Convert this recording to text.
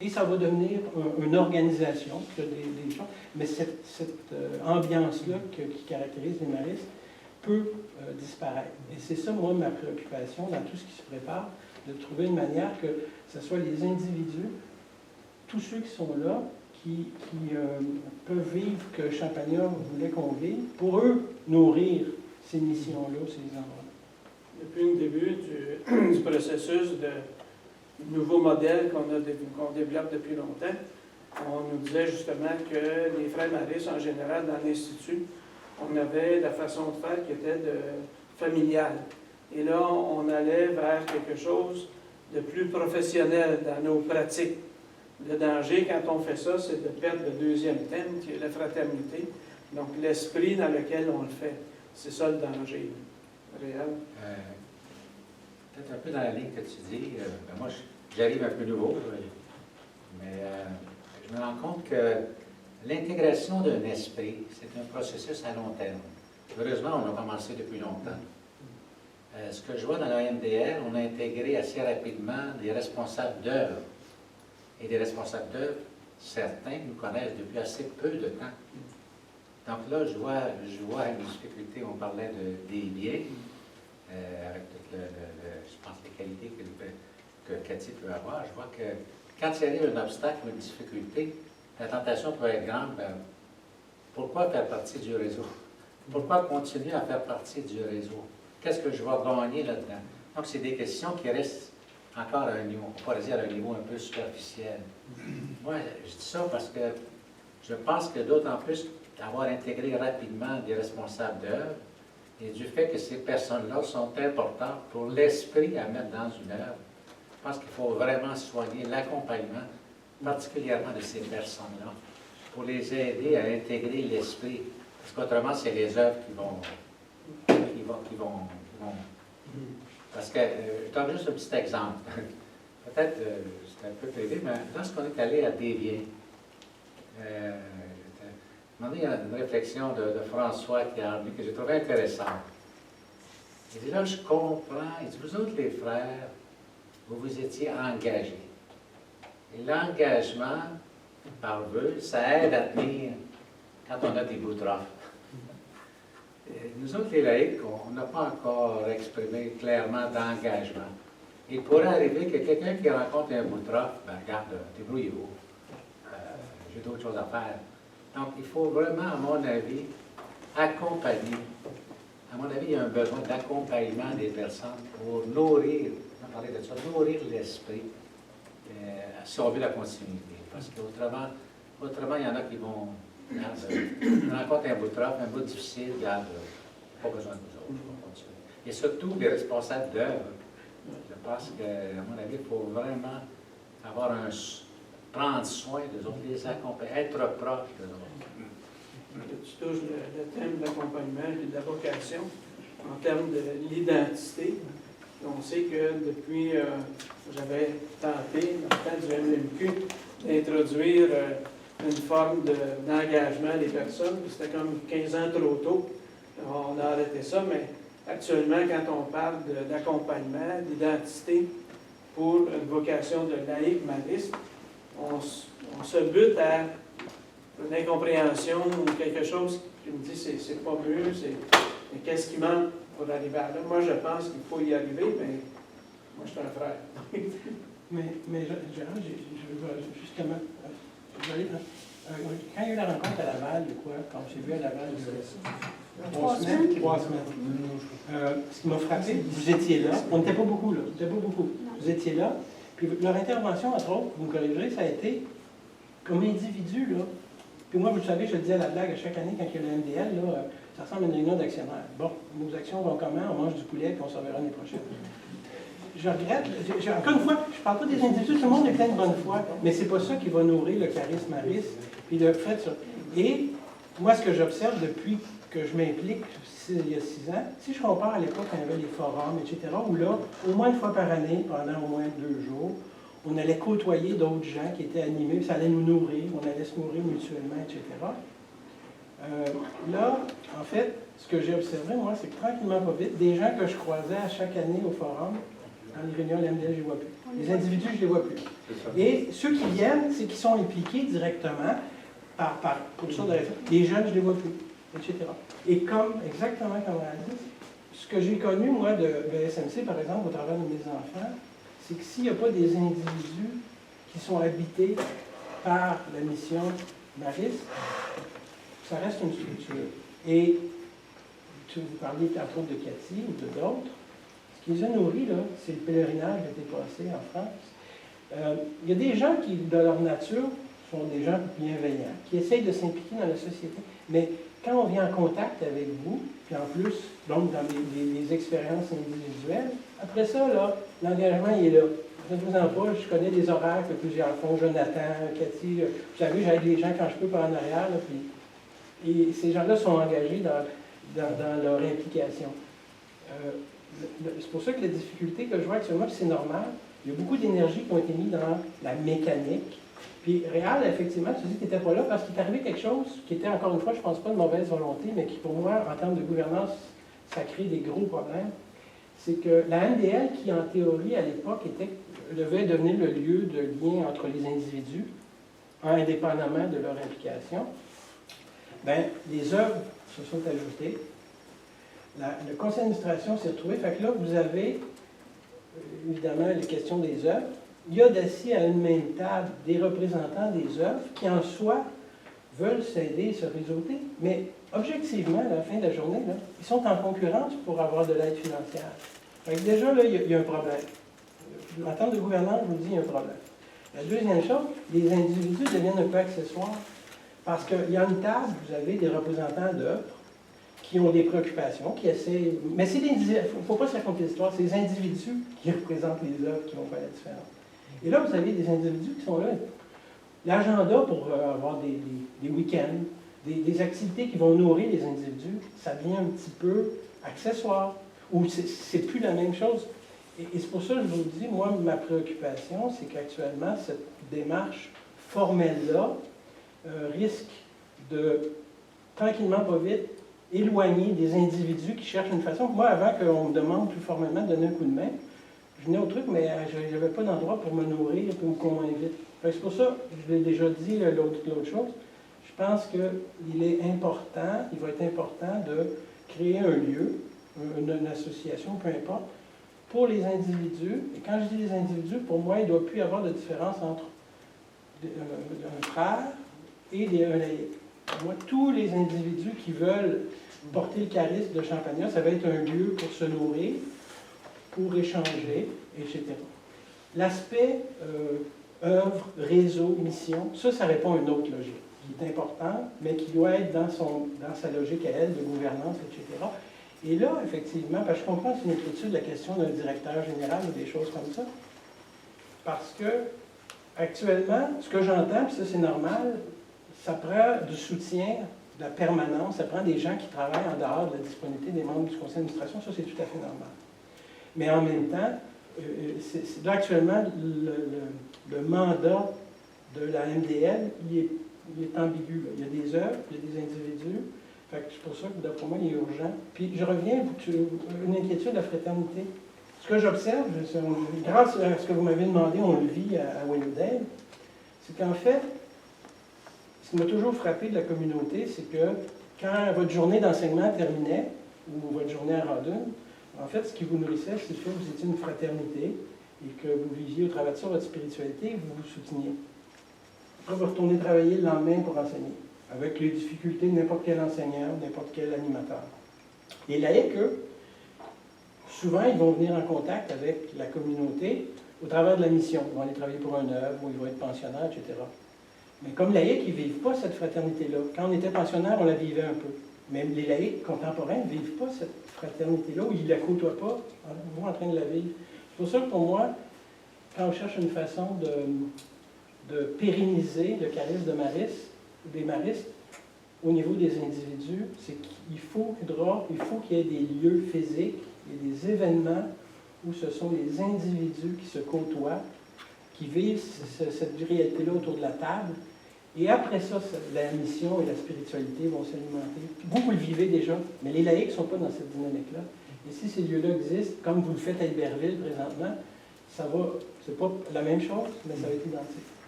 Et ça va devenir une organisation, des choses, mais cette ambiance-là qui caractérise les maristes peut disparaître. Et c'est ça, moi, ma préoccupation dans tout ce qui se prépare, de trouver une manière que ce soit les individus, tous ceux qui sont là, qui peuvent vivre que Champagnat voulait qu'on vive, pour eux, nourrir ces missions-là, ces endroits. Depuis le début du processus de nouveau modèle qu'on développe depuis longtemps, on nous disait justement que les frères maristes, en général, dans l'Institut, on avait la façon de faire qui était familiale. Et là, on allait vers quelque chose de plus professionnel dans nos pratiques. Le danger, quand on fait ça, c'est de perdre le deuxième thème, qui est la fraternité. Donc, l'esprit dans lequel on le fait. C'est ça le danger réel. Peut-être un peu dans la ligne que tu dis. Moi, j'arrive un peu nouveau, mais je me rends compte que l'intégration d'un esprit, c'est un processus à long terme. Heureusement, on a commencé depuis longtemps. Ce que je vois dans l'AMDR, on a intégré assez rapidement des responsables d'œuvre. Et des responsables d'œuvre, certains nous connaissent depuis assez peu de temps. Donc là, je vois une difficulté, on parlait des biens, avec toutes je pense, les qualités que Cathy peut avoir. Je vois que quand il arrive un obstacle, une difficulté, la tentation peut être grande. Pourquoi faire partie du réseau? Pourquoi continuer à faire partie du réseau? Qu'est-ce que je vais gagner là-dedans? Donc, c'est des questions qui restent encore à un niveau, on pourrait dire à un niveau un peu superficiel. Moi, je dis ça parce que je pense que d'autant plus d'avoir intégré rapidement des responsables d'œuvre et du fait que ces personnes-là sont importantes pour l'esprit à mettre dans une œuvre, je pense qu'il faut vraiment soigner l'accompagnement, particulièrement de ces personnes-là, pour les aider à intégrer l'esprit. Parce qu'autrement, c'est les œuvres qui vont. Parce que, je donne juste un petit exemple. Peut-être, c'est un peu privé, mais lorsqu'on est allé à Desviens, il y a une réflexion de François qui a amené que j'ai trouvé intéressante. Il dit là, je comprends. Il dit, vous autres, les frères, vous vous étiez engagés. Et l'engagement, par vœu, ça aide à tenir quand on a des boutrophes. Nous autres, les laïcs, on n'a pas encore exprimé clairement d'engagement. Il pourrait arriver que quelqu'un qui rencontre un boutrophe, regarde, débrouillez-vous. J'ai d'autres choses à faire. Donc, il faut vraiment, à mon avis, accompagner. À mon avis, il y a un besoin d'accompagnement des personnes pour nourrir, on a parlé de ça, nourrir l'esprit, si on veut la continuité. Parce qu'autrement, il y en a qui vont... On rencontre un bout difficile, regarde, pas besoin de nous autres, on va continuer. Et surtout, les responsables d'œuvre. Je pense qu'à mon avis, il faut vraiment prendre soin d'eux autres, les accompagner, être proche d'eux autres. Tu touches le thème de l'accompagnement et de la vocation en termes de l'identité. On sait que depuis, j'avais tenté, dans le temps du MMQ, d'introduire une forme d'engagement des personnes. C'était comme 15 ans trop tôt. On a arrêté ça, mais actuellement, quand on parle d'accompagnement, d'identité pour une vocation de laïc mariste, on se bute à une incompréhension ou quelque chose qui me dit c'est pas mieux, mais qu'est-ce qui manque pour arriver à là? Moi, je pense qu'il faut y arriver, mais moi, je suis un frère. mais Gérard, je veux justement... quand il y a eu la rencontre à Laval, quand j'ai vu à Laval, trois semaines. Ce qui m'a frappé, vous étiez là, on n'était pas beaucoup là, vous étiez là, puis leur intervention, entre autres, vous me corrigerez, ça a été comme individu, là. Puis moi, vous le savez, je le disais à la blague à chaque année quand il y a le MDL, là, ça ressemble à une réunion d'actionnaires. Bon, nos actions vont comment? On mange du poulet, puis on s'en verra l'année prochaine. Je regrette, encore une fois, je ne parle pas des individus, tout le monde est plein de bonne foi, mais c'est pas ça qui va nourrir le charisme mariste, puis le fait ça. Et moi, ce que j'observe depuis que je m'implique, il y a 6 ans, si je compare à l'époque quand il y avait les forums, etc., où là, au moins une fois par année, pendant au moins 2 jours, on allait côtoyer d'autres gens qui étaient animés, ça allait nous nourrir, on allait se nourrir mutuellement, etc. Là, en fait, ce que j'ai observé, moi, c'est que tranquillement, pas vite, des gens que je croisais à chaque année au forum, dans les réunions de la MDL, je ne vois plus. Les individus, je ne les vois plus. C'est ça. Et ceux qui viennent, c'est qui sont impliqués directement pour toutes sortes de raisons. Les jeunes, je ne les vois plus, etc. Et exactement comme elle a dit, ce que j'ai connu, moi, de SMC, par exemple, au travers de mes enfants, c'est que s'il n'y a pas des individus qui sont habités par la mission Maris, ça reste une structure. Et vous parliez tantôt de Cathy ou de d'autres. Ce qui les a nourris, là, c'est le pèlerinage qui a été passé en France. Il y a des gens qui, de leur nature, sont des gens bienveillants, qui essayent de s'impliquer dans la société. Mais quand on vient en contact avec vous, puis en plus, donc dans les expériences individuelles, après ça, là, l'engagement, il est là. Faites-vous-en pas, je connais des horaires que plusieurs font, Jonathan, Cathy, vous savez, j'aide les gens quand je peux par en arrière, là, et ces gens-là sont engagés dans leur implication. C'est pour ça que la difficulté que je vois actuellement, puis c'est normal, il y a beaucoup d'énergie qui ont été mises dans la mécanique. Puis Réal, effectivement, tu dis qu'il n'était pas là parce qu'il est arrivé quelque chose qui était, encore une fois, je ne pense pas de mauvaise volonté, mais qui, pour moi, en termes de gouvernance, ça crée des gros problèmes. C'est que la MDL, qui en théorie, à l'époque, devait devenir le lieu de lien entre les individus, indépendamment de leur implication, bien, les œuvres se sont ajoutées. Le conseil d'administration s'est retrouvé. Fait que là, vous avez, évidemment, les questions des œuvres. Il y a d'assis à une même table des représentants des œuvres qui, en soi, veulent s'aider et se réseauter. Mais, objectivement, à la fin de la journée, là, ils sont en concurrence pour avoir de l'aide financière. Fait que déjà, là, il y a un problème. En termes de gouvernance, je vous dis, il y a un problème. La deuxième chose, les individus deviennent un peu accessoires. Parce qu'il y a une table, vous avez des représentants d'œuvres qui ont des préoccupations, qui essaient... Mais c'est il ne faut pas se raconter l'histoire, c'est les individus qui représentent les œuvres qui vont faire la différence. Et là, vous avez des individus qui sont là. L'agenda pour avoir des week-ends, des activités qui vont nourrir les individus, ça devient un petit peu accessoire. Ou c'est plus la même chose. Et c'est pour ça que je vous dis, moi, ma préoccupation, c'est qu'actuellement, cette démarche formelle-là risque de, tranquillement, pas vite, éloigner des individus qui cherchent une façon. Moi, avant qu'on me demande plus formellement de donner un coup de main, je venais au truc, mais je n'avais pas d'endroit pour me nourrir, pour qu'on m'invite. C'est pour ça, je l'ai déjà dit l'autre chose, je pense qu'il est important, il va être important de créer un lieu, une association, peu importe, pour les individus. Et quand je dis les individus, pour moi, il ne doit plus y avoir de différence entre un frère et un laïc. Pour moi, tous les individus qui veulent porter le charisme de Champagnat, ça va être un lieu pour se nourrir, pour échanger, etc. L'aspect œuvre, réseau, mission, ça répond à une autre logique, qui est importante, mais qui doit être dans sa logique à elle de gouvernance, etc. Et là, effectivement, parce que je comprends que c'est une inquiétude la question d'un directeur général ou des choses comme ça, parce que actuellement, ce que j'entends, puis ça c'est normal, ça prend du soutien, de la permanence, ça prend des gens qui travaillent en dehors de la disponibilité des membres du conseil d'administration, ça c'est tout à fait normal. Mais en même temps, là actuellement, le mandat de la MDL, il est ambigu. Là. Il y a des œuvres, il y a des individus. Fait que c'est pour ça que, d'après moi, il est urgent. Puis je reviens, une inquiétude de la fraternité. Ce que j'observe, grâce à ce que vous m'avez demandé, on le vit à Willowdale, c'est qu'en fait, ce qui m'a toujours frappé de la communauté, c'est que quand votre journée d'enseignement terminait, ou votre journée à Radun, en fait, ce qui vous nourrissait, c'est le fait que vous étiez une fraternité et que vous viviez au travers de ça votre spiritualité et que vous vous souteniez. Après, vous retournez travailler le lendemain pour enseigner, avec les difficultés de n'importe quel enseignant, n'importe quel animateur. Les laïcs, eux, souvent, ils vont venir en contact avec la communauté au travers de la mission. Ils vont aller travailler pour une œuvre, ou ils vont être pensionnaires, etc. Mais comme laïcs, ils ne vivent pas cette fraternité-là. Quand on était pensionnaire, on la vivait un peu. Même les laïcs contemporains ne vivent pas cette fraternité-là, ou ils ne la côtoient pas, vous en train de la vivre. C'est pour ça que pour moi, quand on cherche une façon de pérenniser le charisme des maristes, au niveau des individus, c'est qu'il faut qu'il y ait des lieux physiques et des événements où ce sont les individus qui se côtoient, qui vivent cette réalité-là autour de la table. Et après ça, la mission et la spiritualité vont s'alimenter. Vous le vivez déjà, mais les laïcs ne sont pas dans cette dynamique-là. Et si ces lieux-là existent, comme vous le faites à Iberville présentement, ça va, c'est pas la même chose, mais ça va être identique.